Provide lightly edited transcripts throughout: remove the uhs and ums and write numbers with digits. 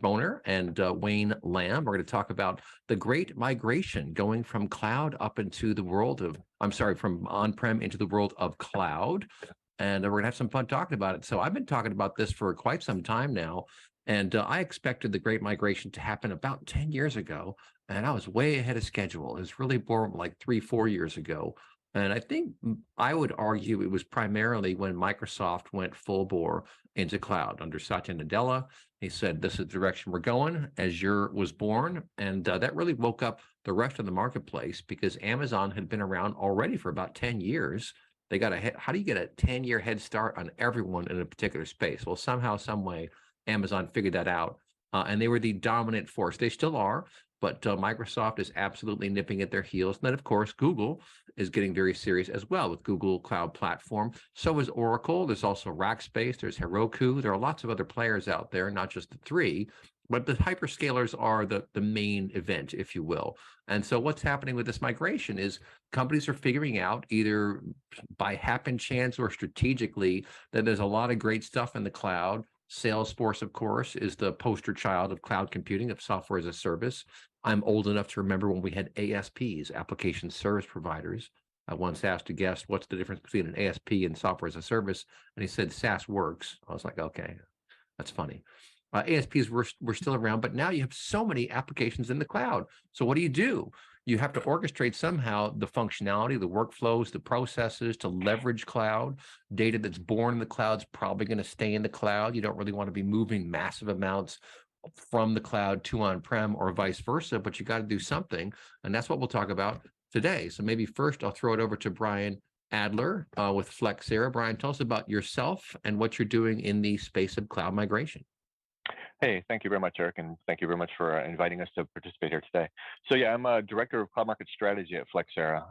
Bonér and Wayne Lamb. We're going to talk about the great migration going from cloud up into the world of, from on-prem into the world of cloud. And we're going to have some fun talking about it. So I've been talking about this for quite some time now. And I expected the great migration to happen about 10 years ago. And I was way ahead of schedule. It was really born like 3-4 years ago. And I think I would argue it was primarily when Microsoft went full bore into cloud under Satya Nadella. He said, this is the direction we're going. Azure was born. And that really woke up the rest of the marketplace because Amazon had been around already for about 10 years. They got how do you get a 10-year head start on everyone in a particular space? Well, somehow, some way, Amazon figured that out. And they were the dominant force. They still are. But Microsoft is absolutely nipping at their heels. And then, of course, Google is getting very serious as well with Google Cloud Platform. So is Oracle. There's also Rackspace. There's Heroku. There are lots of other players out there, not just the three. But the hyperscalers are the main event, if you will. And so what's happening with this migration is companies are figuring out either by happen chance or strategically that there's a lot of great stuff in the cloud. Salesforce, of course, is the poster child of cloud computing, of software as a service. I'm old enough to remember when we had ASPs, application service providers. I once asked a guest, what's the difference between an ASP and software as a service? And he said, SaaS works. I was like, okay, that's funny. ASPs were still around, but now you have so many applications in the cloud. So what do? You have to orchestrate somehow the functionality, the workflows, the processes to leverage cloud. Data that's born in the cloud is probably going to stay in the cloud. You don't really want to be moving massive amounts from the cloud to on-prem or vice versa, but you got to do something. And that's what we'll talk about today. So maybe first I'll throw it over to Brian Adler with Flexera. Brian, tell us about yourself and what you're doing in the space of cloud migration. Hey, thank you very much, Eric, and thank you very much for inviting us to participate here today. So yeah, I'm a director of cloud market strategy at Flexera,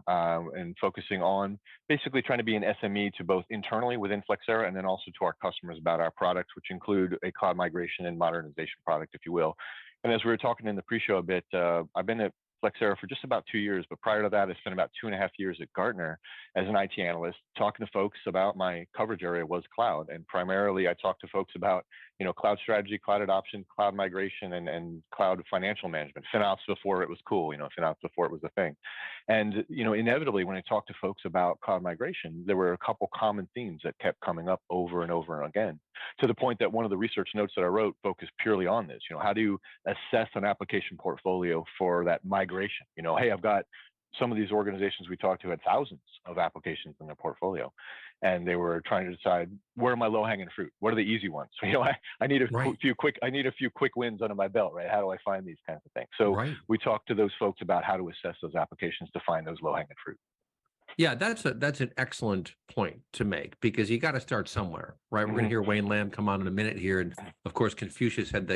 and focusing on basically trying to be an SME to both internally within Flexera and then also to our customers about our products, which include a cloud migration and modernization product, if you will. And as we were talking in the pre-show a bit, I've been at Flexera for just about 2 years, but prior to that, I spent about 2.5 years at Gartner as an IT analyst, talking to folks about my coverage area was cloud. And primarily I talked to folks about, cloud strategy, cloud adoption, cloud migration, and cloud financial management, FinOps before it was cool, FinOps before it was a thing. And, inevitably when I talked to folks about cloud migration, there were a couple common themes that kept coming up over and over again, to the point that one of the research notes that I wrote focused purely on this. How do you assess an application portfolio for that migration? Hey, I've got some of these organizations we talked to had thousands of applications in their portfolio, and they were trying to decide, where are my low-hanging fruit? What are the easy ones? I need a few quick wins under my belt, right? How do I find these kinds of things? So we talked to those folks about how to assess those applications to find those low-hanging fruit. Yeah, that's an excellent point to make, because you got to start somewhere, right? We're going to hear Wayne Lamb come on in a minute here. And of course, Confucius had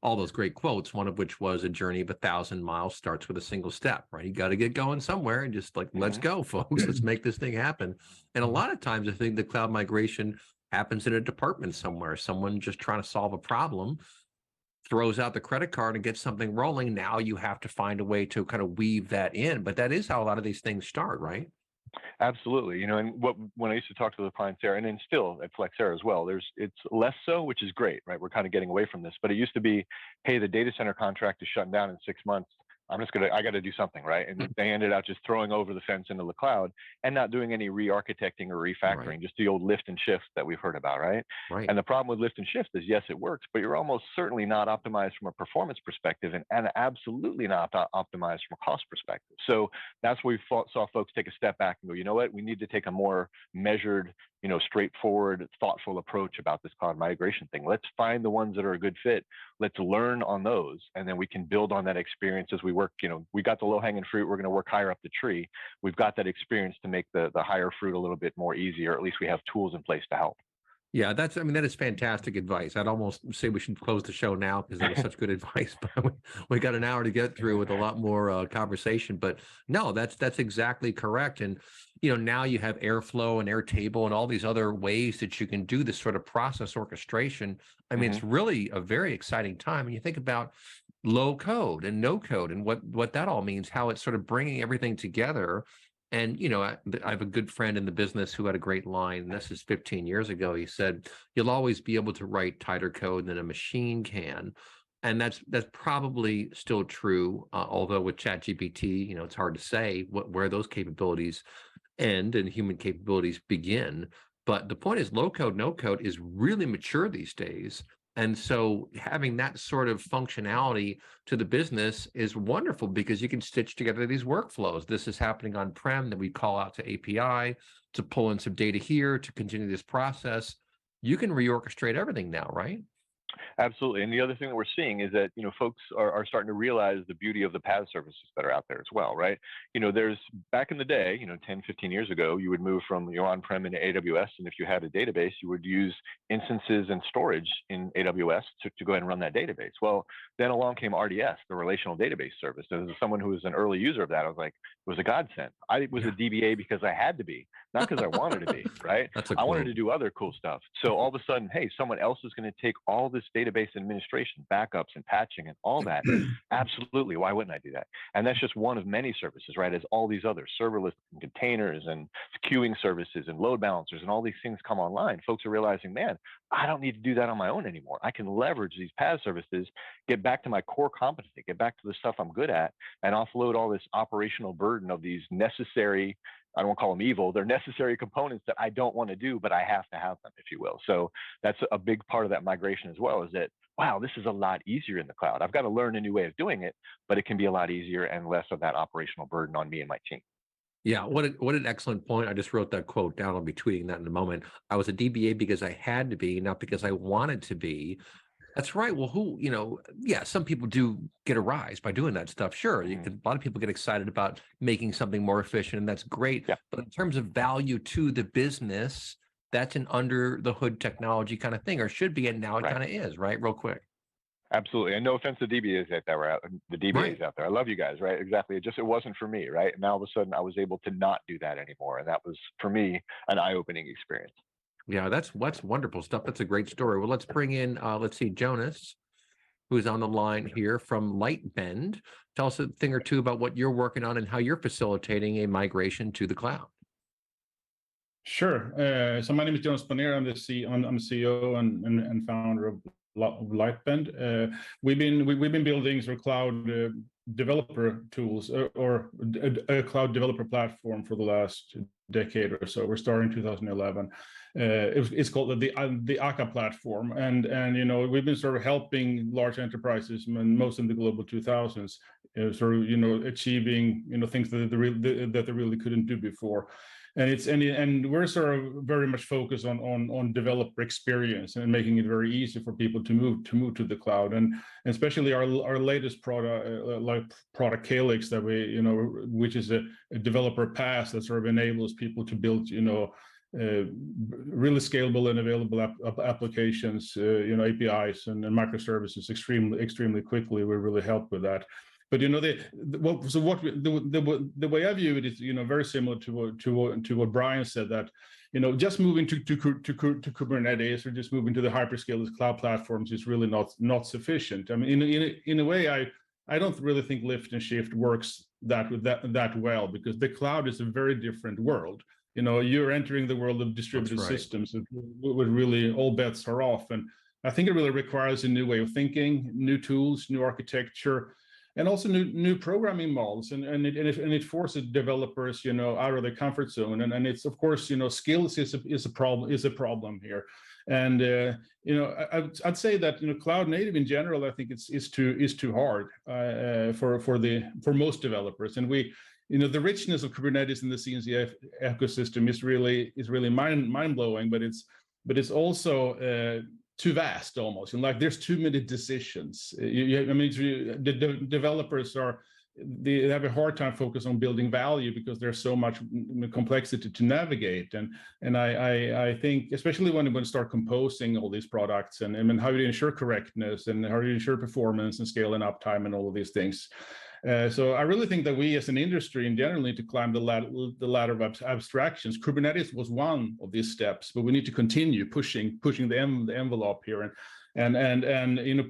all those great quotes, one of which was a journey of 1,000 miles starts with a single step, right? You got to get going somewhere and just let's go, folks. Let's make this thing happen. And a lot of times I think the cloud migration happens in a department somewhere, someone just trying to solve a problem, throws out the credit card and gets something rolling. Now you have to find a way to kind of weave that in. But that is how a lot of these things start, right? Absolutely. And when I used to talk to the clients there, and then still at Flexera as well, it's less so, which is great, right? We're kind of getting away from this, but it used to be, hey, the data center contract is shutting down in 6 months. I got to do something, right? And they ended up just throwing over the fence into the cloud and not doing any re-architecting or refactoring, just the old lift and shift that we've heard about, right? And the problem with lift and shift is, yes, it works, but you're almost certainly not optimized from a performance perspective and absolutely not optimized from a cost perspective. So that's where we saw folks take a step back and go, you know what, we need to take a more measured, straightforward, thoughtful approach about this cloud migration thing. Let's find the ones that are a good fit. Let's learn on those, and then we can build on that experience as we work. We got the low-hanging fruit. We're going to work higher up the tree. We've got that experience to make the higher fruit a little bit more easy, or at least we have tools in place to help. Yeah, that is fantastic advice. I'd almost say we should close the show now because that was such good advice. But we got an hour to get through with a lot more conversation. But no, that's exactly correct. And now you have Airflow and Airtable and all these other ways that you can do this sort of process orchestration. I mean, it's really a very exciting time. And you think about low code and no code and what that all means, how it's sort of bringing everything together. And, I have a good friend in the business who had a great line, and this is 15 years ago. He said, you'll always be able to write tighter code than a machine can, And that's probably still true, although with ChatGPT, it's hard to say where those capabilities end and human capabilities begin. But the point is, low code, no code is really mature these days. And so having that sort of functionality to the business is wonderful because you can stitch together these workflows. This is happening on-prem, that we call out to API to pull in some data here to continue this process. You can reorchestrate everything now, right? Absolutely. And the other thing that we're seeing is that, folks are starting to realize the beauty of the PaaS services that are out there as well, right? There's back in the day, 10, 15 years ago, you would move from your on-prem into AWS. And if you had a database, you would use instances and storage in AWS to go ahead and run that database. Well, then along came RDS, the relational database service. And as someone who was an early user of that, I was like, it was a godsend. I was a DBA because I had to be, not because I wanted to be, right? I wanted to do other cool stuff. So all of a sudden, hey, someone else is going to take all this database administration, backups and patching and all that. Absolutely. Why wouldn't I do that? And that's just one of many services, right? As all these other serverless and containers and queuing services and load balancers and all these things come online, folks are realizing, man, I don't need to do that on my own anymore. I can leverage these PaaS services, get back to my core competency, get back to the stuff I'm good at, and offload all this operational burden of these necessary, I don't want to call them evil, they're necessary components that I don't want to do, but I have to have them, if you will. So that's a big part of that migration as well, is that, wow, this is a lot easier in the cloud. I've got to learn a new way of doing it, but it can be a lot easier and less of that operational burden on me and my team. Yeah, what an excellent point. I just wrote that quote down. I'll be tweeting that in a moment. I was a DBA because I had to be, not because I wanted to be. That's right. Well, some people do get a rise by doing that stuff. Sure, a lot of people get excited about making something more efficient, and that's great. Yeah. But in terms of value to the business, that's an under the hood technology kind of thing, or should be, and now it kind of is, right? Real quick. Absolutely. And no offense to DBAs out there, the DBAs out there. I love you guys, right? Exactly. It wasn't for me, right? And now all of a sudden I was able to not do that anymore. And that was, for me, an eye-opening experience. Yeah, that's wonderful stuff. That's a great story. Well, let's bring in, Jonas, who's on the line here from Lightbend. Tell us a thing or two about what you're working on and how you're facilitating a migration to the cloud. Sure. So my name is Jonas Panera. I'm the CEO and founder of Lightbend. We've been building sort of cloud developer tools or a cloud developer platform for the last decade or so. We're starting in 2011. It's called the AKA platform, and we've been sort of helping large enterprises, and most in the global 2000s, achieving things that they really couldn't do before. And we're sort of very much focused on developer experience and making it very easy for people to move to the cloud, and especially our latest product Calyx that which is a developer PaaS that sort of enables people to build really scalable and available applications, APIs and microservices extremely quickly. We really help with that. But the way I view it is very similar to what Brian said, that just moving to Kubernetes or just moving to the hyperscalers cloud platforms is really not sufficient. I mean, in a way, I don't really think lift and shift works that well, because the cloud is a very different world. You're entering the world of distributed systems with really all bets are off, and I think it really requires a new way of thinking, new tools, new architecture, and also new programming models, and it forces developers out of their comfort zone, and it's, of course, skills is a problem here. And I'd say that cloud native in general, I think is too hard for most developers, and the richness of Kubernetes in the CNCF ecosystem is really mind-blowing, but it's also too vast almost, and like there's too many decisions. The developers they have a hard time focus on building value because there's so much complexity to navigate, and I think especially when you start composing all these products and how you ensure correctness and how you ensure performance and scale and uptime and all of these things. So I really think that we as an industry in general need to climb the ladder of abstractions. Kubernetes was one of these steps, but we need to continue pushing the envelope here and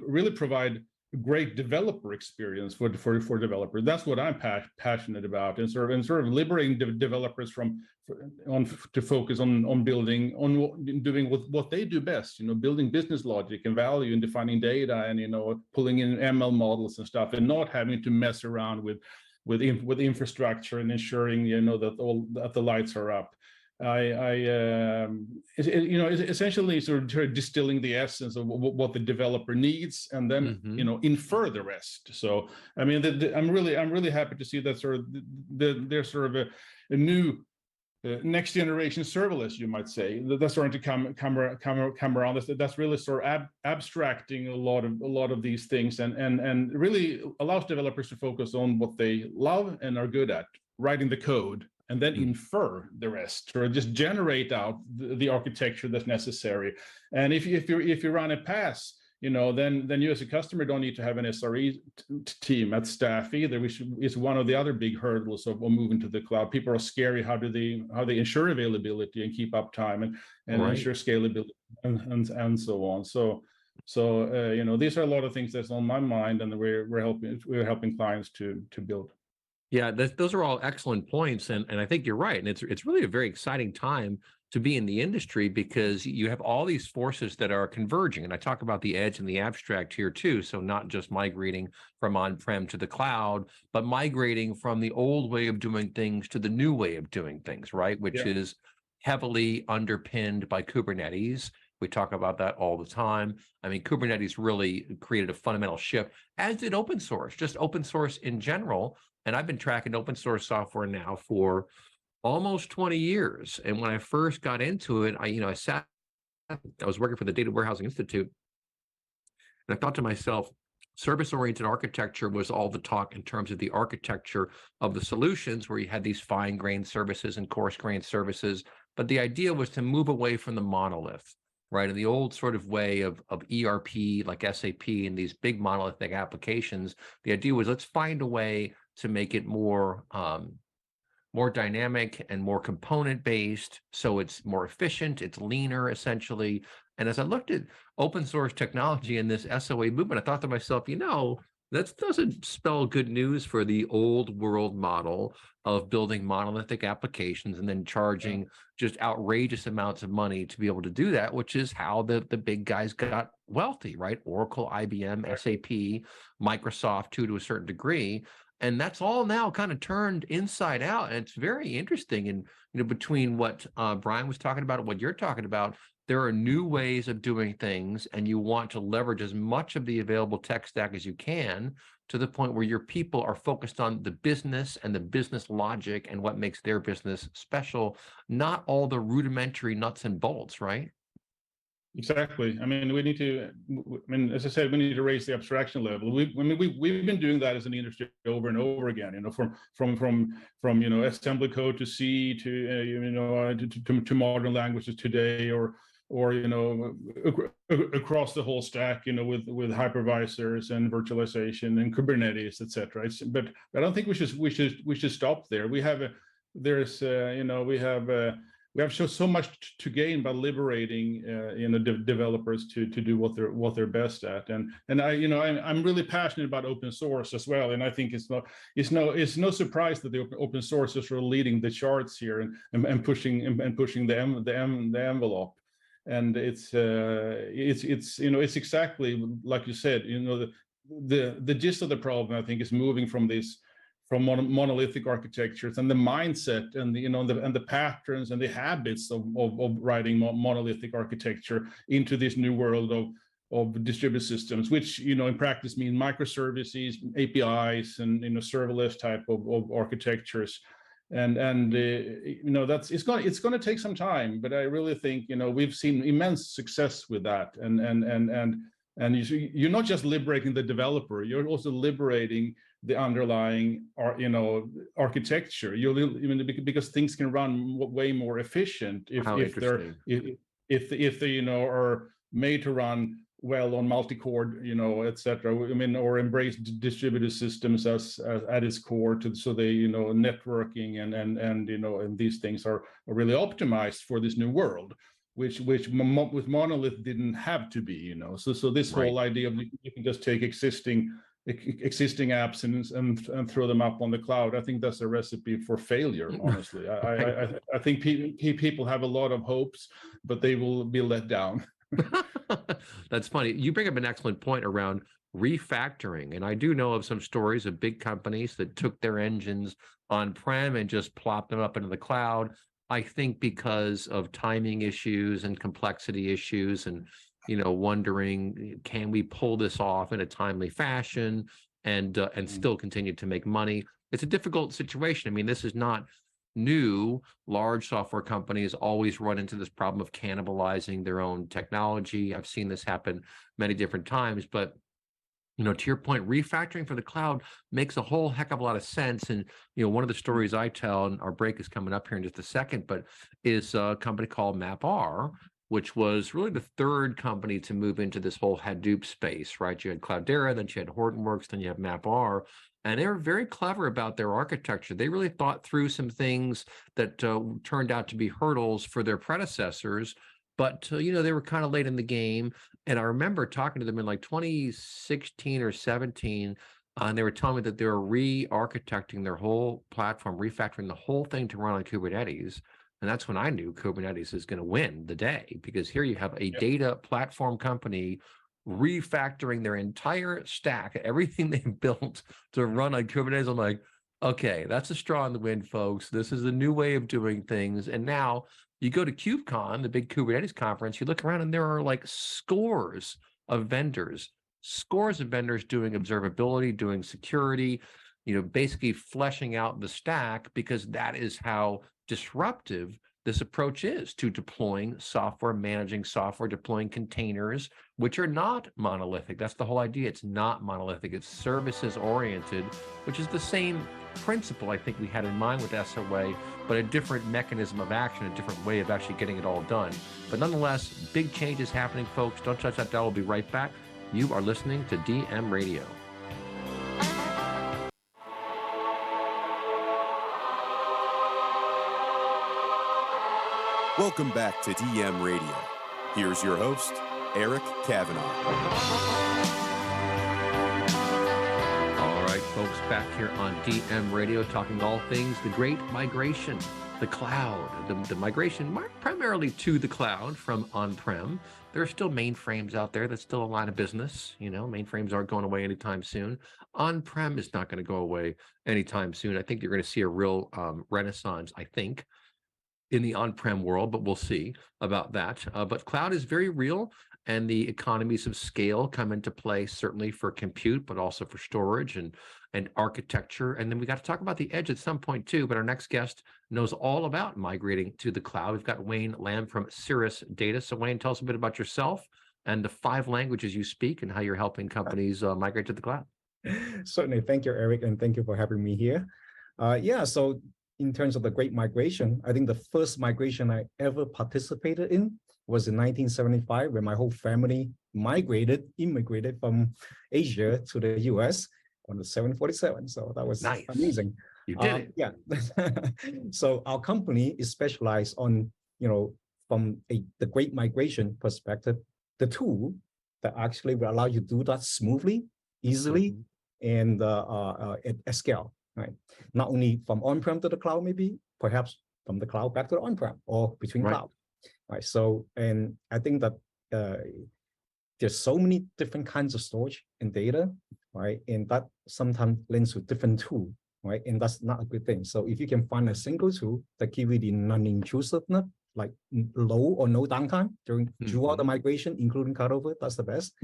really provide great developer experience for developers. That's what I'm passionate about, and sort of liberating developers to focus on doing what they do best. Building business logic and value and defining data, and pulling in ML models and stuff, and not having to mess around with infrastructure and ensuring that the lights are up. Essentially sort of distilling the essence of what the developer needs, and then infer the rest. So I mean, I'm really happy to see that there's sort of a new next generation serverless, you might say, that's starting to come around. That's really sort of abstracting a lot of these things, and really allows developers to focus on what they love and are good at, writing the code, and then infer the rest, or just generate out the architecture that's necessary. And if you run a pass, then you as a customer don't need to have an SRE team at staff either, which is one of the other big hurdles of moving to the cloud. People are scary how they ensure availability and keep uptime and right. ensure scalability and so on. So these are a lot of things that's on my mind, and we're helping clients to build. Yeah, those are all excellent points, and I think you're right. And it's really a very exciting time to be in the industry, because you have all these forces that are converging. And I talk about the edge and the abstract here too. So not just migrating from on-prem to the cloud, but migrating from the old way of doing things to the new way of doing things, right? Which is heavily underpinned by Kubernetes. We talk about that all the time. I mean, Kubernetes really created a fundamental shift, as did open source, just open source in general. And I've been tracking open source software now for almost 20 years. And when I first got into it, I was working for the Data Warehousing Institute, and I thought to myself, service-oriented architecture was all the talk in terms of the architecture of the solutions, where you had these fine-grained services and coarse-grained services. But the idea was to move away from the monolith, right? In the old sort of way of ERP, like SAP, and these big monolithic applications, the idea was, let's find a way to make it more dynamic and more component-based, so it's more efficient, it's leaner, essentially. And as I looked at open source technology in this SOA movement, I thought to myself, that doesn't spell good news for the old world model of building monolithic applications and then charging just outrageous amounts of money to be able to do that, which is how the big guys got wealthy, right? Oracle, IBM, SAP, Microsoft too, to a certain degree. And that's all now kind of turned inside out. And it's very interesting. And, between what Brian was talking about and what you're talking about, there are new ways of doing things, and you want to leverage as much of the available tech stack as you can, to the point where your people are focused on the business and the business logic and what makes their business special, not all the rudimentary nuts and bolts, right? Exactly. I mean, as I said, we need to raise the abstraction level. We've been doing that as an industry over and over again. From assembly code to C to modern languages today, or across the whole stack, with hypervisors and virtualization and Kubernetes, etc. But I don't think we should stop there. We have so much to gain by liberating developers to do what they're best at, and I'm really passionate about open source as well, and I think it's no surprise that the open source is sort of leading the charts here and pushing the envelope, and it's exactly like you said. The gist of the problem, I think, is moving from monolithic architectures and the mindset and the patterns and the habits of writing monolithic architecture into this new world of distributed systems, which in practice mean microservices, APIs, and serverless type of architectures. And that's it's going to take some time, but I really think we've seen immense success with that, and you're not just liberating the developer, you're also liberating the underlying architecture. Because things can run way more efficient if they are made to run well on multi-core, etc. Or embrace distributed systems as at its core, so they networking and these things are really optimized for this new world. which with monolith didn't have to be, you know. So this whole idea of you can just take existing apps and throw them up on the cloud, I think that's a recipe for failure, honestly. I think people have a lot of hopes, but they will be let down. That's funny. You bring up an excellent point around refactoring. And I do know of some stories of big companies that took their engines on-prem and just plopped them up into the cloud. I think because of timing issues and complexity issues and, you know, wondering, can we pull this off in a timely fashion and still continue to make money? It's a difficult situation. I mean, this is not new. Large software companies always run into this problem of cannibalizing their own technology. I've seen this happen many different times, but you know, to your point, refactoring for the cloud makes a whole heck of a lot of sense. And, you know, one of the stories I tell, and our break is coming up here in just a second, but is a company called MapR, which was really the third company to move into this whole Hadoop space, right? You had Cloudera, then you had Hortonworks, then you have MapR. And they were very clever about their architecture. They really thought through some things that turned out to be hurdles for their predecessors. But, you know, they were kind of late in the game. And I remember talking to them in like 2016 or 17, and they were telling me that they were re-architecting their whole platform, refactoring the whole thing to run on Kubernetes. And that's when I knew Kubernetes is going to win the day, because here you have a data platform company refactoring their entire stack, everything they've built to run on Kubernetes. I'm like, okay, that's a straw in the wind, folks. This is a new way of doing things. And now you go to KubeCon, the big Kubernetes conference, you look around and there are like scores of vendors doing observability, doing security, you know, basically fleshing out the stack, because that is how disruptive this approach is to deploying software, managing software, deploying containers, which are not monolithic. That's the whole idea. It's not monolithic. It's services oriented, which is the same principle I think we had in mind with SOA, but a different mechanism of action, a different way of actually getting it all done. But nonetheless, big changes happening, folks. Don't touch that dial. We'll be right back. You are listening to DM Radio. Welcome back to DM Radio. Here's your host, Eric Kavanagh. All right, folks, back here on DM Radio, talking all things the great migration, the cloud, the migration primarily to the cloud from on-prem. There are still mainframes out there. That's still a line of business. You know, mainframes aren't going away anytime soon. On-prem is not going to go away anytime soon. I think you're going to see a real renaissance, I think, in the on-prem world, but we'll see about that. But cloud is very real, and the economies of scale come into play, certainly for compute, but also for storage and architecture. And then we got to talk about the edge at some point too, but our next guest knows all about migrating to the cloud. We've got Wayne Lamb from Cirrus Data. So Wayne, tell us a bit about yourself and the 5 languages you speak and how you're helping companies migrate to the cloud. Certainly. Thank you, Eric, and thank you for having me here. So in terms of the Great Migration, I think the first migration I ever participated in was in 1975, when my whole family immigrated from Asia to the US on the 747. So that was nice. Amazing. You did it. Yeah. So our company is specialized on, you know, from the Great Migration perspective, the tool that actually will allow you to do that smoothly, easily, and at scale. Right. Not only from on-prem to the cloud, maybe perhaps from the cloud back to the on-prem or between cloud. Right. So, and I think that there's so many different kinds of storage and data, right? And that sometimes links with different tool, right? And that's not a good thing. So if you can find a single tool that give you the non-intrusiveness, like low or no downtime throughout the migration, including cutover, that's the best.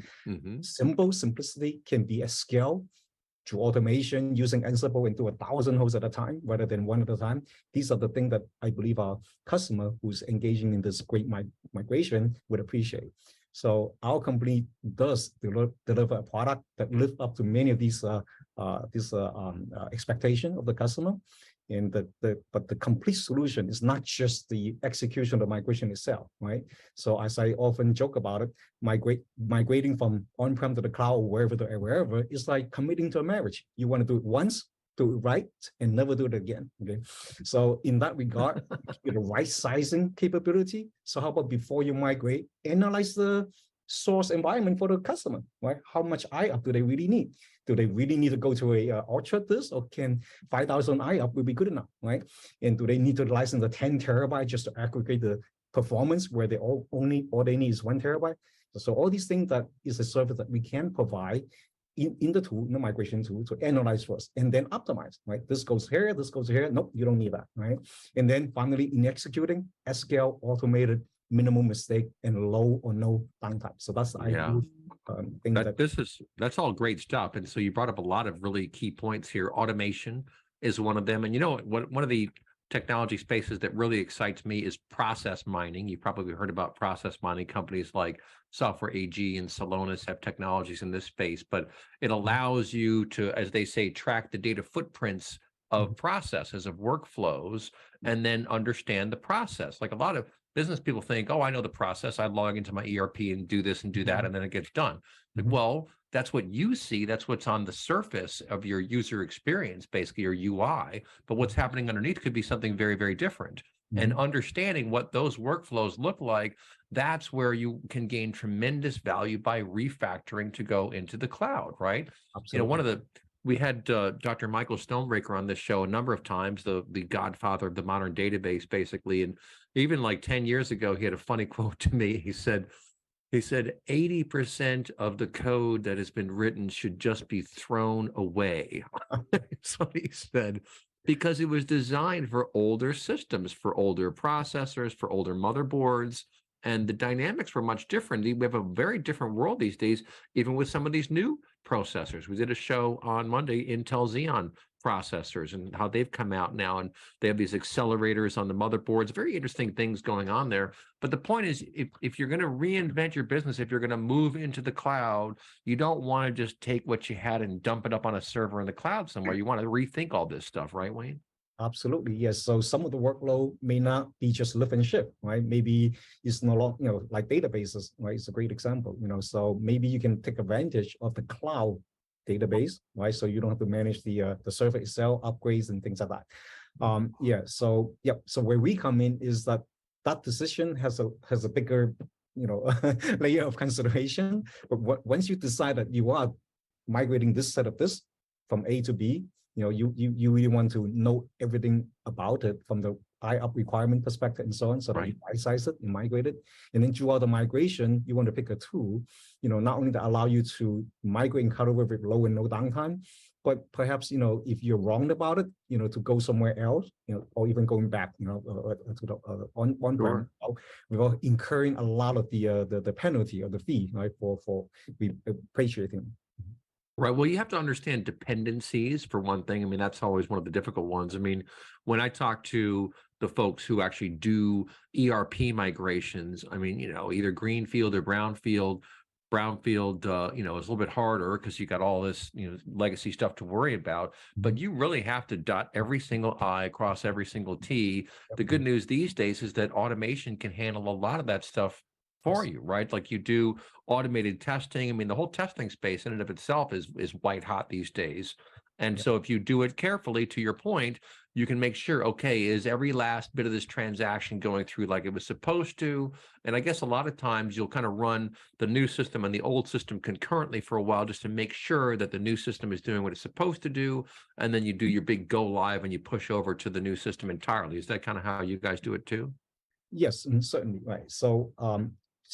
Simplicity can be at scale through automation, using Ansible and do 1,000 hosts at a time rather than one at a time. These are the things that I believe our customer who's engaging in this great migration would appreciate. So our company does deliver a product that lives up to many of these expectations of the customer. And but the complete solution is not just the execution of the migration itself, right? So as I often joke about it, migrating from on-prem to the cloud, wherever is like committing to a marriage. You want to do it once, do it right and never do it again. Okay, so in that regard, the right sizing capability. So how about before you migrate, analyze the source environment for the customer, right? How much IOP do they really need? Do they really need to go to a Ultra disk, or can 5,000 IOP will be good enough, right? And do they need to license the 10 terabyte just to aggregate the performance where all they need is 1 terabyte? So all these things that is a service that we can provide in the tool, in the migration tool, to analyze first and then optimize, right? This goes here, this goes here. Nope, you don't need that, right? And then finally, in executing, at scale, automated, minimal mistake, and low or no downtime. So that's the ideal thing that's all great stuff. And so you brought up a lot of really key points here. Automation is one of them. And you know, one of the technology spaces that really excites me is process mining. You probably heard about process mining. Companies like Software AG and Celonis have technologies in this space, but it allows you to, as they say, track the data footprints of processes, of workflows, and then understand the process. Like a lot of business people think, oh, I know the process. I log into my ERP and do this and do that, and then it gets done. Like, well, that's what you see. That's what's on the surface of your user experience, basically your UI. But what's happening underneath could be something very, very different. And understanding what those workflows look like, that's where you can gain tremendous value by refactoring to go into the cloud, right? Absolutely. You know, we had Dr. Michael Stonebreaker on this show a number of times, the godfather of the modern database, basically. And even like 10 years ago, he had a funny quote to me. He said, 80% of the code that has been written should just be thrown away. That's what he said, because it was designed for older systems, for older processors, for older motherboards. And the dynamics were much different. We have a very different world these days, even with some of these new processors. We did a show on Monday, Intel Xeon processors, and how they've come out now, and they have these accelerators on the motherboards. Very interesting things going on there. But the point is, if you're going to reinvent your business, if you're going to move into the cloud, you don't want to just take what you had and dump it up on a server in the cloud somewhere. You want to rethink all this stuff, right, Wayne? Absolutely, yes. So some of the workload may not be just lift and shift, right? Maybe it's no longer, like databases, right? It's a great example, so maybe you can take advantage of the cloud database, right? So you don't have to manage the server itself, upgrades and things like that. So where we come in is that decision has a bigger, layer of consideration. But once you decide that you are migrating this set of this from A to B, you really want to know everything about it from the IOP requirement perspective and so on, so that you right-size it and migrate it. And then throughout the migration, you want to pick a tool, not only to allow you to migrate and cut over with low and no downtime, but perhaps, if you're wrong about it, to go somewhere else, or even going back, to the on-prem, without incurring a lot of the penalty or the fee, right, for repatriating. Right. Well, you have to understand dependencies for one thing. I mean, that's always one of the difficult ones. I mean, when I talk to the folks who actually do ERP migrations, I mean, either greenfield or brownfield, is a little bit harder because you got all this, legacy stuff to worry about. But you really have to dot every single I, cross every single T. The good news these days is that automation can handle a lot of that stuff for you, right? Like you do automated testing. I mean, the whole testing space in and of itself is white hot these days. And so if you do it carefully, to your point, you can make sure, okay, is every last bit of this transaction going through like it was supposed to? And I guess a lot of times you'll kind of run the new system and the old system concurrently for a while just to make sure that the new system is doing what it's supposed to do. And then you do your big go live and you push over to the new system entirely. Is that kind of how you guys do it too? Yes, certainly, right. So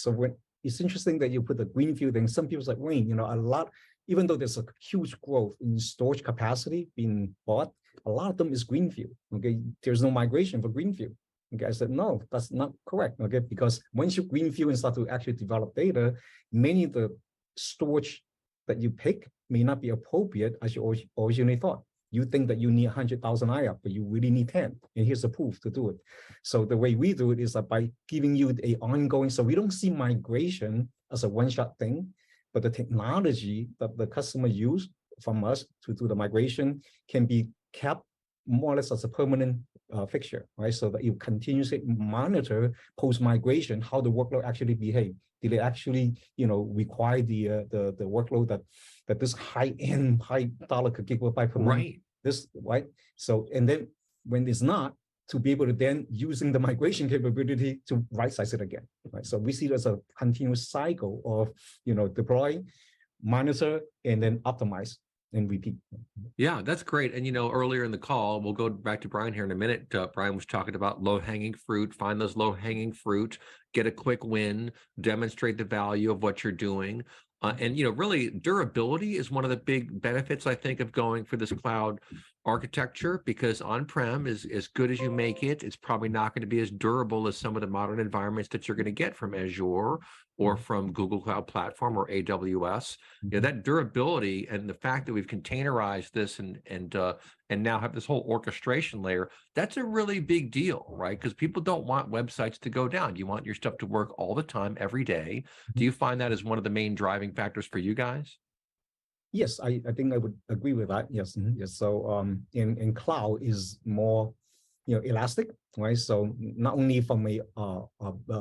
when it's interesting that you put the greenfield thing. Some people say, Wayne, a lot, even though there's a huge growth in storage capacity being bought, a lot of them is greenfield. Okay, there's no migration for greenfield. Okay, I said, no, that's not correct. Okay, because once you greenfield and start to actually develop data, many of the storage that you pick may not be appropriate as you originally thought. You think that you need 100,000 IOP, but you really need 10. And here's the proof to do it. So the way we do it is that by giving you a ongoing, so we don't see migration as a one-shot thing, but the technology that the customer use from us to do the migration can be kept more or less as a permanent fixture, right? So that you continuously monitor post-migration, how the workload actually behave. Did it actually, require the workload that this high-end, high dollar gigabyte per month this, right? So, and then when it's not, to be able to then using the migration capability to right-size it again, right? So we see there's a continuous cycle of, deploy, monitor, and then optimize and repeat. Yeah, that's great. And earlier in the call, we'll go back to Brian here in a minute. Brian was talking about low-hanging fruit. Find those low-hanging fruit, get a quick win, demonstrate the value of what you're doing. And really, durability is one of the big benefits, I think, of going for this cloud architecture, because on-prem is as good as you make it. It's probably not going to be as durable as some of the modern environments that you're going to get from Azure or from Google Cloud Platform or AWS. That durability and the fact that we've containerized this and now have this whole orchestration layer, that's a really big deal, right? Because people don't want websites to go down. You want your stuff to work all the time, every day. Do you find that as one of the main driving factors for you guys? Yes, I think I would agree with that. Yes, yes. So in cloud is more elastic, right? So not only from a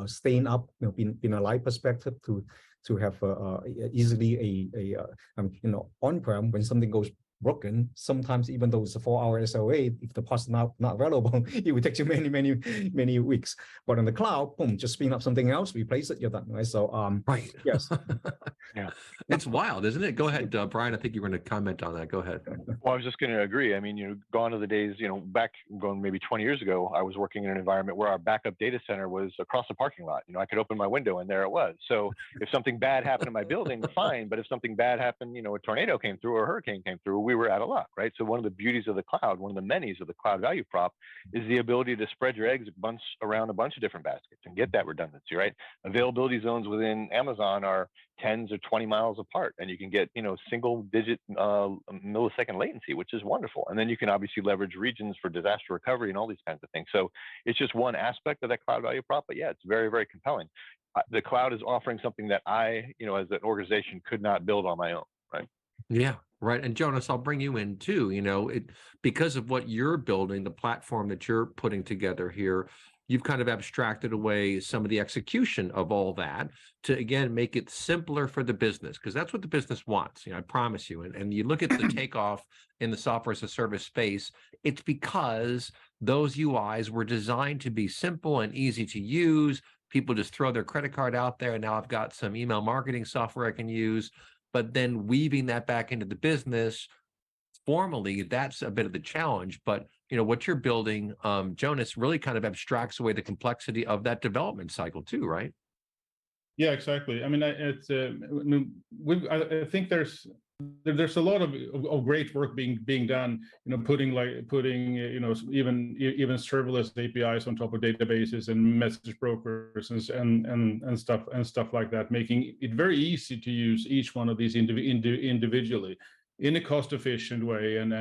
staying up, being a live perspective to have easily on-prem when something goes broken, sometimes even though it's a 4-hour SLA, if the part's not available, it will take you many weeks. But on the cloud, boom, just spin up something else, replace it, you're done, right? So right. Yes. Yeah. It's wild, isn't it? Go ahead, Brian. I think you were going to comment on that. Go ahead. Well, I was just going to agree. I mean, gone are the days, back going maybe 20 years ago, I was working in an environment where our backup data center was across the parking lot. I could open my window and there it was. So if something bad happened in my building, fine. But if something bad happened, a tornado came through or a hurricane came through, we were out of luck, right? So one of the beauties of the cloud, one of the many's of the cloud value prop, is the ability to spread your eggs around a bunch of different baskets and get that redundancy, right? Availability zones within Amazon are 10s or 20 miles apart, and you can get single digit millisecond latency, which is wonderful. And then you can obviously leverage regions for disaster recovery and all these kinds of things. So it's just one aspect of that cloud value prop, but yeah, it's very, very compelling. The cloud is offering something that I, as an organization, could not build on my own, right? Yeah, right. And Jonas, I'll bring you in too. Because of what you're building, the platform that you're putting together here, you've kind of abstracted away some of the execution of all that to, again, make it simpler for the business, because that's what the business wants. I promise you. And you look at the takeoff in the software as a service space, it's because those UIs were designed to be simple and easy to use. People just throw their credit card out there, and now I've got some email marketing software I can use. But then weaving that back into the business formally, that's a bit of the challenge. But what you're building, Jonas, really kind of abstracts away the complexity of that development cycle too, right? Yeah, exactly. I mean, I think there's a lot of great work being done. Putting even serverless APIs on top of databases and message brokers and stuff like that, making it very easy to use each one of these individually in a cost-efficient way, and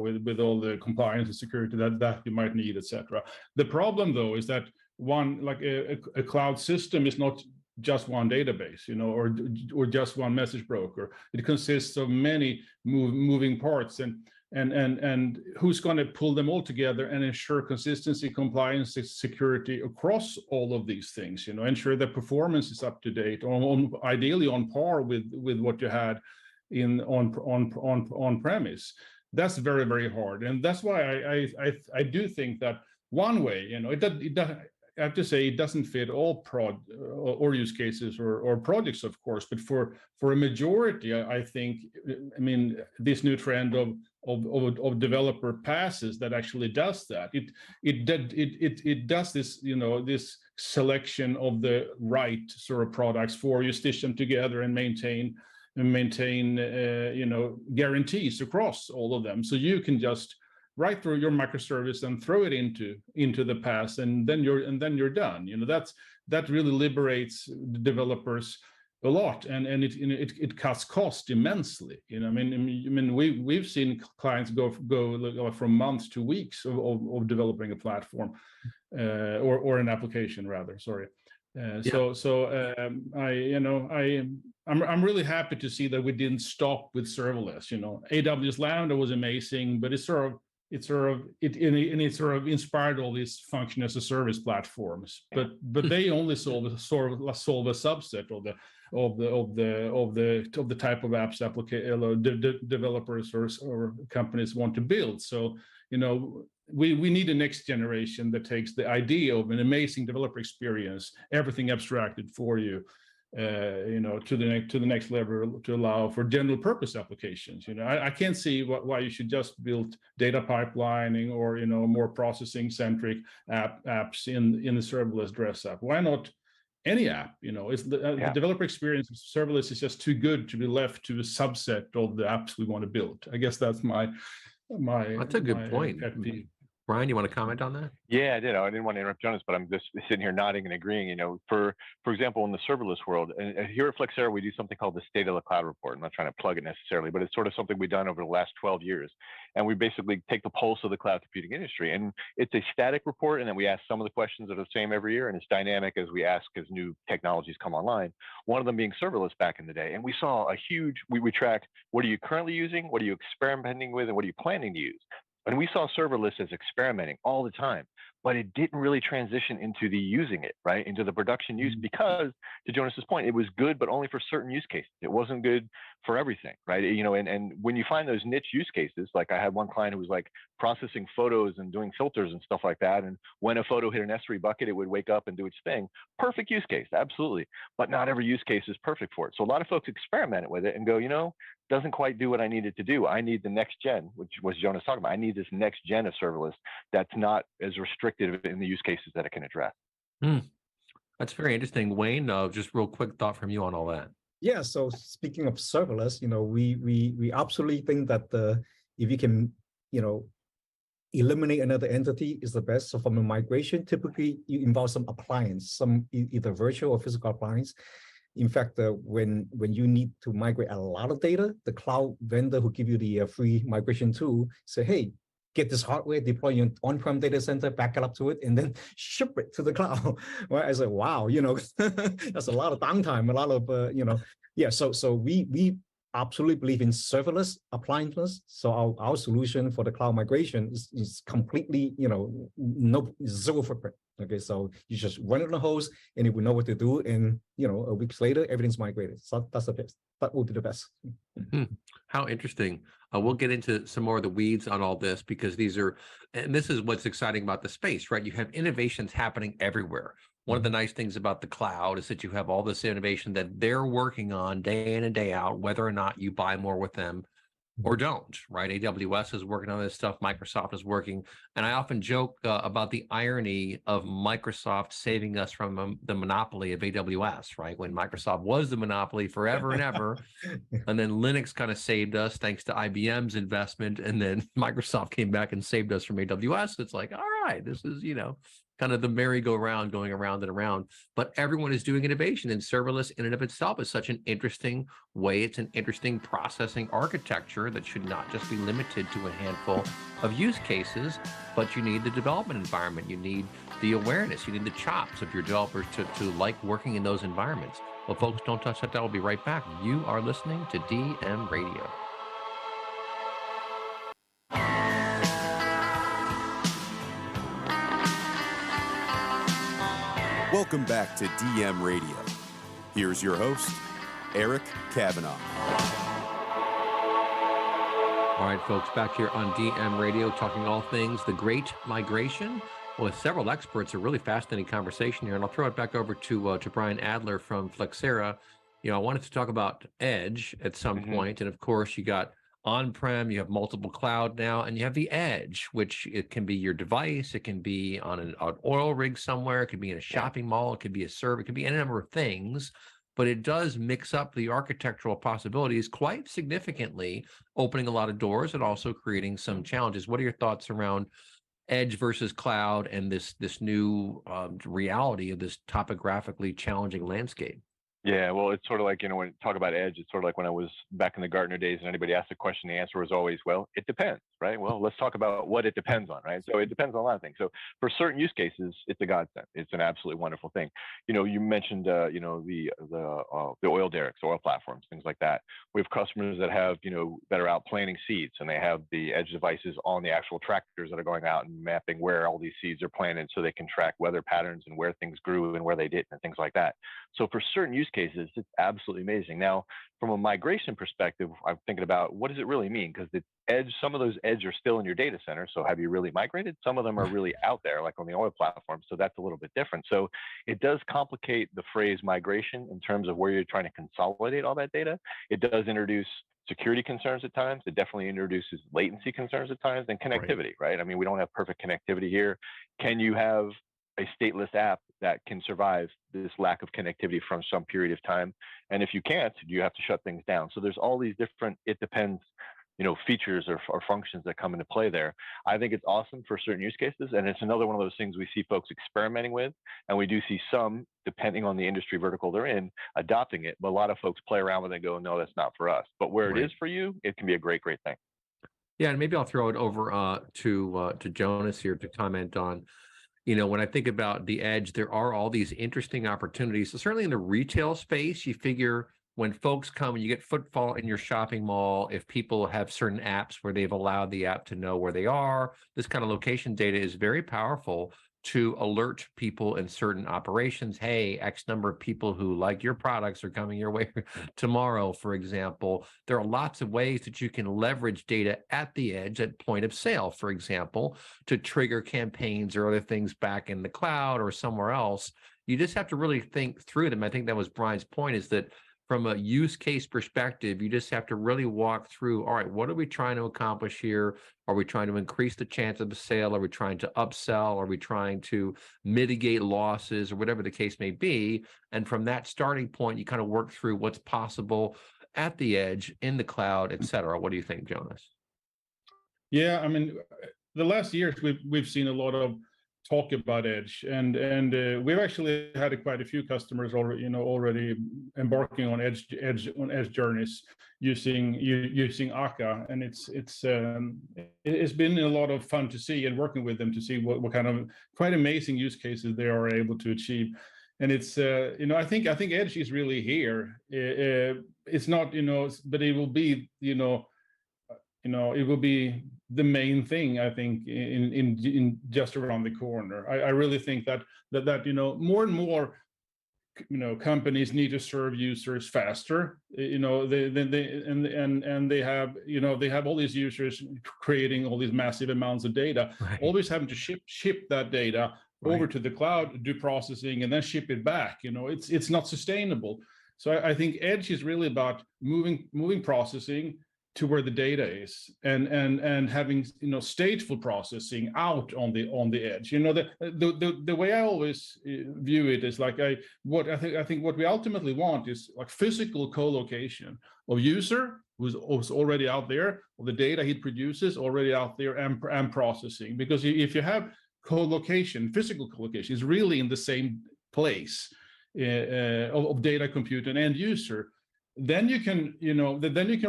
with all the compliance and security that you might need, etc. The problem, though, is that a cloud system is not just one database, or just one message broker. It consists of many moving parts, and who's going to pull them all together and ensure consistency, compliance, security across all of these things. Ensure that performance is up to date, or ideally on par with what you had on premise. That's very, very hard, and that's why I do think that one way, I have to say, it doesn't fit all or use cases or projects, of course, but for a majority, I think, this new trend of developer passes that actually does that. It does this, this selection of the right sort of products for you, stitch them together and maintain guarantees across all of them, so you can just write through your microservice and throw it into the pass, and then you're done. That really liberates the developers a lot, and it cuts cost immensely. We've seen clients go from months to weeks of developing a platform or an application rather. Sorry. I'm really happy to see that we didn't stop with serverless. AWS Lambda was amazing, but it inspired all these function as a service platforms. But they only solve a subset the type of apps developers or companies want to build. So, we need a next generation that takes the idea of an amazing developer experience, everything abstracted for you, to the next level, to allow for general purpose applications. I can't see why you should just build data pipelining or more processing centric apps in the serverless dress app. Why not any app? It's the developer experience of serverless is just too good to be left to a subset of the apps we want to build. I guess that's my That's a good point. pet peeve. Brian, you want to comment on that? Yeah, I did. I didn't want to interrupt Jonas, but I'm just sitting here nodding and agreeing. For example, in the serverless world, and here at Flexera, we do something called the State of the Cloud Report. I'm not trying to plug it necessarily, but it's sort of something we've done over the last 12 years. And we basically take the pulse of the cloud computing industry. And it's a static report, and then we ask some of the questions that are the same every year, and it's dynamic as we ask as new technologies come online. One of them being serverless back in the day. And we saw a huge, we track, what are you currently using, what are you experimenting with, and what are you planning to use? And we saw serverless as experimenting all the time, but it didn't really transition into the using it, right? Into the production use, because to Jonas's point, it was good, but only for certain use cases. It wasn't good for everything, right? And when you find those niche use cases, like I had one client who was like processing photos and doing filters and stuff like that. And when a photo hit an S3 bucket, it would wake up and do its thing. Perfect use case, absolutely. But not every use case is perfect for it. So a lot of folks experimented with it and go, doesn't quite do what I needed to do. I need the next gen, which was Jonas talking about. I need this next gen of serverless that's not as restrictive in the use cases that it can address. That's very interesting. Wayne, just real quick thought from you on all that. Yeah. So speaking of serverless, we absolutely think that if you can, eliminate another entity is the best. So from a migration, typically you involve some appliance, some either virtual or physical appliance. In fact, when you need to migrate a lot of data, the cloud vendor who give you the free migration tool say, hey, get this hardware, deploy your on-prem data center, back it up to it, and then ship it to the cloud. Well, I said, wow, that's a lot of downtime, a lot of, yeah. So we absolutely believe in serverless appliances. So our solution for the cloud migration is completely, zero footprint. Okay, so you just run it on a host, and it will know what to do. And a week later, everything's migrated. So that's the best. That would be the best. How interesting. We'll get into some more of the weeds on all this, because this is what's exciting about the space, right? You have innovations happening everywhere. One of the nice things about the cloud is that you have all this innovation that they're working on day in and day out, whether or not you buy more with them or don't, right? AWS is working on this stuff. Microsoft is working. And I often joke about the irony of Microsoft saving us from the monopoly of AWS, right? When Microsoft was the monopoly forever and ever. And then Linux kind of saved us thanks to IBM's investment. And then Microsoft came back and saved us from AWS. It's like, all right, this is, kind of the merry-go-round going around and around. But everyone is doing innovation, and serverless in and of itself is such an interesting way. It's an interesting processing architecture that should not just be limited to a handful of use cases, but you need the development environment. You need the awareness. You need the chops of your developers to like working in those environments. Well, folks, don't touch that. We'll be right back. You are listening to DM Radio. Welcome back to DM Radio. Here's your host, Eric Kavanaugh. All right, folks, back here on DM Radio, talking all things the Great Migration with several experts. A really fascinating conversation here, and I'll throw it back over to Brian Adler from Flexera. I wanted to talk about Edge at some point, and of course, you got on-prem, you have multiple cloud now, and you have the edge, which it can be your device, it can be on an oil rig somewhere, it could be in a shopping mall, it could be a server, it could be any number of things, but it does mix up the architectural possibilities quite significantly, opening a lot of doors and also creating some challenges. What are your thoughts around edge versus cloud and this new reality of this topographically challenging landscape? Yeah, well, it's sort of like, when you talk about edge, it's sort of like when I was back in the Gartner days and anybody asked a question, the answer was always, well, it depends, right? Well, let's talk about what it depends on, right? So it depends on a lot of things. So for certain use cases, it's a godsend. It's an absolutely wonderful thing. You mentioned, the oil derricks, oil platforms, things like that. We have customers that have, that are out planting seeds, and they have the edge devices on the actual tractors that are going out and mapping where all these seeds are planted, so they can track weather patterns and where things grew and where they didn't, and things like that. So for certain use cases, it's absolutely amazing. Now, from a migration perspective, I'm thinking about, what does it really mean? Because the edge, some of those edge are still in your data center. So have you really migrated? Some of them are really out there, like on the oil platform. So that's a little bit different. So it does complicate the phrase migration in terms of where you're trying to consolidate all that data. It does introduce security concerns at times. It definitely introduces latency concerns at times, and connectivity, right? I mean, we don't have perfect connectivity here. Can you have a stateless app that can survive this lack of connectivity from some period of time? And if you can't, you have to shut things down. So there's all these different, it depends, features or functions that come into play there. I think it's awesome for certain use cases. And it's another one of those things we see folks experimenting with. And we do see some, depending on the industry vertical they're in, adopting it. But a lot of folks play around with it and go, no, that's not for us. But where it is for you, it can be a great, great thing. Yeah, and maybe I'll throw it over to Jonas here to comment on, when I think about the edge, there are all these interesting opportunities. So certainly in the retail space, you figure when folks come and you get footfall in your shopping mall, if people have certain apps where they've allowed the app to know where they are, this kind of location data is very powerful to alert people in certain operations. Hey, X number of people who like your products are coming your way tomorrow, for example. There are lots of ways that you can leverage data at the edge, at point of sale, for example, to trigger campaigns or other things back in the cloud or somewhere else. You just have to really think through them. I think that was Brian's point, is that from a use case perspective, you just have to really walk through, all right, what are we trying to accomplish here? Are we trying to increase the chance of a sale? Are we trying to upsell? Are we trying to mitigate losses, or whatever the case may be? And from that starting point, you kind of work through what's possible at the edge, in the cloud, et cetera. What do you think, Jonas? Yeah, I mean, the last years we've seen a lot of talk about edge, and we've actually had quite a few customers already embarking on edge journeys using Akka, and it's been a lot of fun to see, and working with them to see what kind of quite amazing use cases they are able to achieve. And it's I think edge is really here. It's not, but it will be it will be the main thing, I think, in just around the corner. I really think that more and more companies need to serve users faster. They have all these users creating all these massive amounts of data, always having to ship that data over to the cloud, do processing, and then ship it back. It's not sustainable. So I think edge is really about moving processing to where the data is, and having stateful processing out on the edge. The way I always view it is like I think what we ultimately want is like physical co-location of user who's already out there, or the data he produces already out there, and processing. Because if you have co-location, physical co-location is really in the same place of data compute and end user, then you can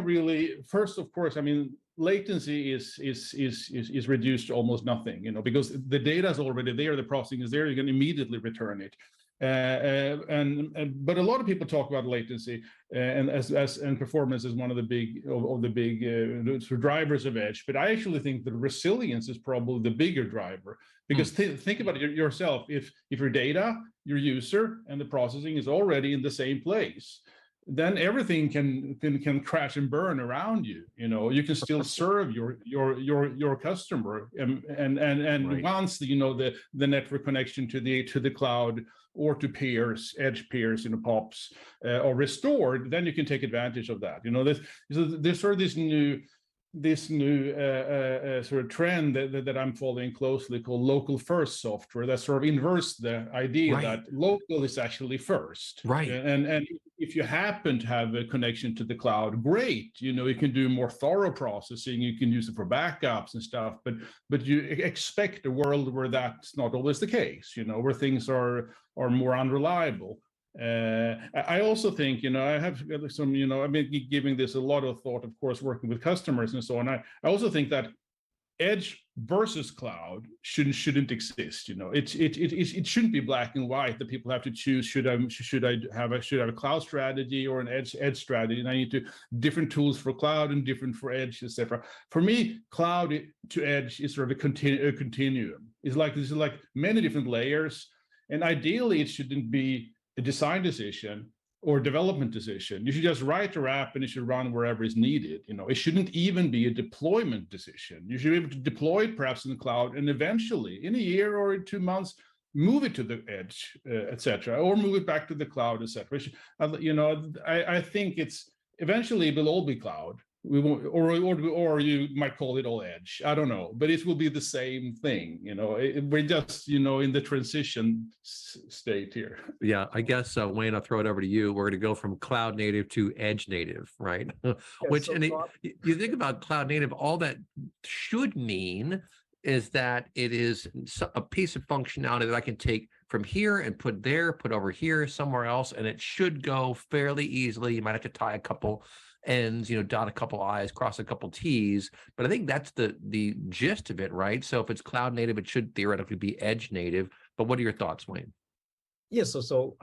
really, first, of course, I mean, latency is reduced to almost nothing, because the data is already there, the processing is there, you can immediately return it. But a lot of people talk about latency and performance as one of the big drivers of edge. But I actually think that resilience is probably the bigger driver, because think about it yourself. If your data, your user, and the processing is already in the same place, then everything can crash and burn around you. You can still serve your customer, and once the network connection to the cloud or to peers, edge peers, POPs, are restored, then you can take advantage of that. There's sort of this new sort of trend that I'm following closely, called local first software, that sort of inverts the idea that local is actually first. And if you happen to have a connection to the cloud, great. You can do more thorough processing. You can use it for backups and stuff. But you expect a world where that's not always the case. Where things are more unreliable. I also think, I have some, I've been giving this a lot of thought, of course, working with customers and so on. I also think that edge versus cloud shouldn't exist. It shouldn't be black and white that people have to choose. Should I have a cloud strategy or an edge strategy? And I need different tools for cloud and different for edge, etc. For me, cloud to edge is sort of a continuum. It's like many different layers, and ideally it shouldn't be a design decision or development decision. You should just write your app and it should run wherever is needed. It shouldn't even be a deployment decision. You should be able to deploy it perhaps in the cloud, and eventually in a year or in 2 months, move it to the edge, etc., or move it back to the cloud, etc. I think eventually it will all be cloud. We won't, or you might call it all edge. I don't know, but it will be the same thing. We're just in the transition state here. Yeah, I guess Wayne, I'll throw it over to you. We're going to go from cloud native to edge native, right? You think about cloud native, all that should mean is that it is a piece of functionality that I can take from here and put there, put over here, somewhere else, and it should go fairly easily. You might have to tie a couple ends, dot a couple I's, cross a couple T's, but I think that's the gist of it, right? So if it's cloud native, it should theoretically be edge native. But what are your thoughts, Wayne? Yeah, so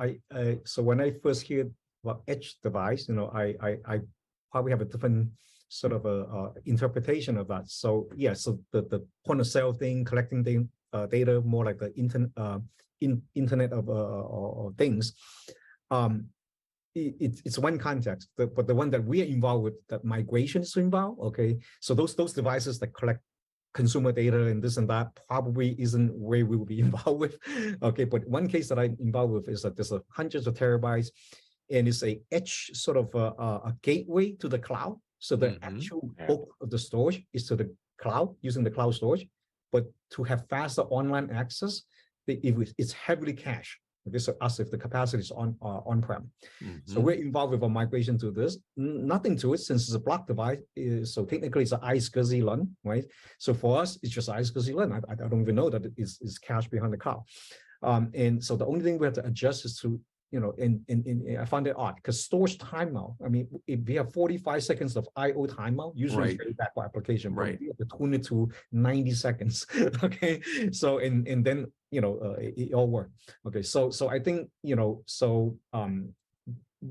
when I first hear about edge device, I probably have a different sort of interpretation of that. So yeah, so the point of sale thing, collecting data, more like the internet of things. It's one context, but the one that we are involved with, that migration is involved. Okay, so those devices that collect consumer data and this and that probably isn't where we will be involved with. Okay, but one case that I'm involved with is that there's hundreds of terabytes, and it's a edge sort of a gateway to the cloud. So the actual bulk of the storage is to the cloud, using the cloud storage, but to have faster online access, it's heavily cached. Okay, so as if the capacity is on-prem. So we're involved with a migration to this. Nothing to it, since it's a block device. So technically it's an iSCSI LUN, right? So for us, it's just iSCSI LUN. I don't even know that it is cached behind the cloud. And so the only thing we have to adjust is to, and I find it odd because storage timeout. I mean, if we have 45 seconds of I/O timeout, usually it's very bad for application, but we have to tune it to 90 seconds. Okay, so and then it all worked. Okay, so I think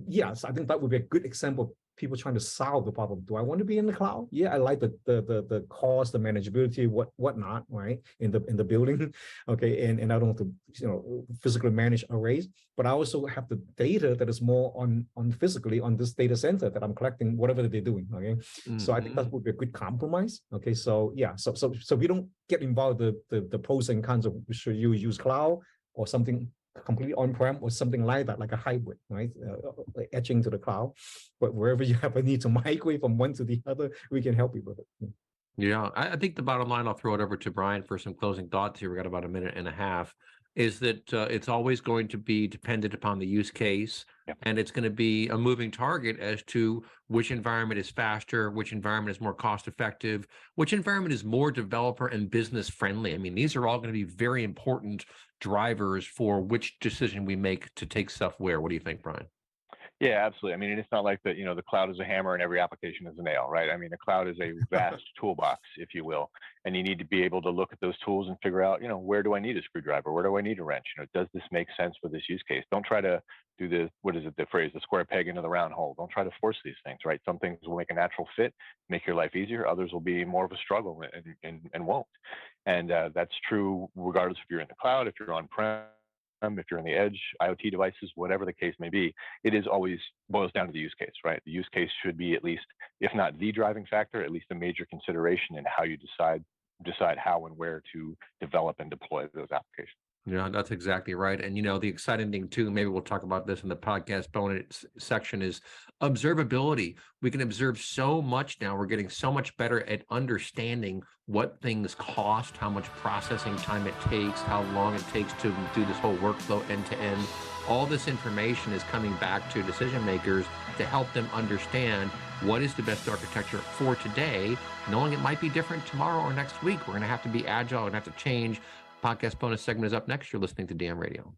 yes, I think that would be a good example of people trying to solve the problem. Do I want to be in the cloud? Yeah, I like the cost, the manageability, whatnot, right? In the building, okay, and I don't have to physically manage arrays, but I also have the data that is more on physically on this data center that I'm collecting, whatever they're doing. Okay, so I think that would be a good compromise. Okay, so yeah, so we don't get involved the pros and cons of should you use cloud or something completely on-prem or something like that, like a hybrid, right? Etching to the cloud. But wherever you have a need to migrate from one to the other, we can help you with it. Yeah, I think the bottom line, I'll throw it over to Brian for some closing thoughts here. We got about a minute and a half. Is that it's always going to be dependent upon the use case, and it's going to be a moving target as to which environment is faster, which environment is more cost effective, which environment is more developer and business friendly. I mean, these are all going to be very important drivers for which decision we make to take stuff where. What do you think, Brian? Yeah, absolutely. I mean, it's not like that, the cloud is a hammer and every application is a nail, right? I mean, the cloud is a vast toolbox, if you will, and you need to be able to look at those tools and figure out, where do I need a screwdriver? Where do I need a wrench? Does this make sense for this use case? Don't try to do the square peg into the round hole. Don't try to force these things, right? Some things will make a natural fit, make your life easier. Others will be more of a struggle and won't. And that's true regardless if you're in the cloud, if you're on-prem, if you're on the edge, IoT devices, whatever the case may be. It is always boils down to the use case, right? The use case should be at least, if not the driving factor, at least a major consideration in how you decide how and where to develop and deploy those applications. Yeah, that's exactly right. And the exciting thing too, maybe we'll talk about this in the podcast bonus section, is observability. We can observe so much now. We're getting so much better at understanding what things cost, how much processing time it takes, how long it takes to do this whole workflow end to end. All this information is coming back to decision makers to help them understand what is the best architecture for today, knowing it might be different tomorrow or next week. We're going to have to be agile and have to change. Podcast bonus segment is up next. You're listening to DM Radio.